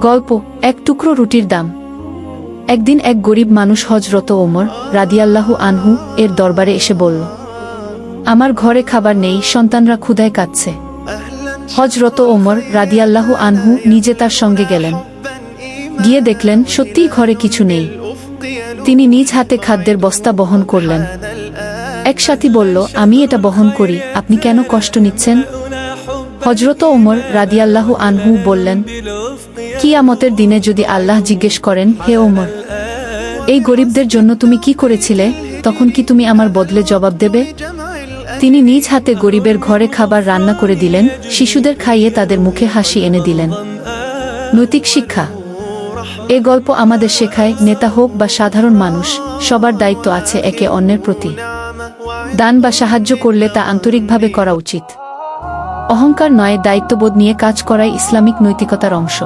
গল্প এক টুকরো রুটির দাম। একদিন এক গরিব মানুষ হযরত ওমর রাদিয়াল্লাহু আনহু এর দরবারে এসে বলল, আমার ঘরে খাবার নেই, সন্তানরা ক্ষুধায় কাঁদছে। হযরত ওমর রাদিয়াল্লাহু আনহু নিজে তার সঙ্গে গেলেন। গিয়ে দেখলেন সত্যিই ঘরে কিছু নেই। তিনি নিজ হাতে খাদ্যের বস্তা বহন করলেন। এক সাথী বলল, আমি এটা বহন করি, আপনি কেন কষ্ট নিচ্ছেন? হযরত ওমর রাদিয়াল্লাহু আনহু বললেন, কিয়ামতের দিনে যদি আল্লাহ জিজ্ঞেস করেন, হে ওমর, এই গরিবদের জন্য তুমি কি করেছিলে, তখন কি তুমি আমার বদলে জবাব দেবে? তিনি নিজ হাতে গরিবের ঘরে খাবার রান্না করে দিলেন, শিশুদের খাইয়ে তাদের মুখে হাসি এনে দিলেন। নৈতিক শিক্ষা। এ গল্প আমাদের শেখায়, নেতা হোক বা সাধারণ মানুষ, সবার দায়িত্ব আছে একে অন্যের প্রতি। দান বা সাহায্য করলে তা আন্তরিকভাবে করা উচিত। অহংকার নয়, দায়িত্ববোধ নিয়ে কাজ করাই ইসলামিক নৈতিকতার অংশ।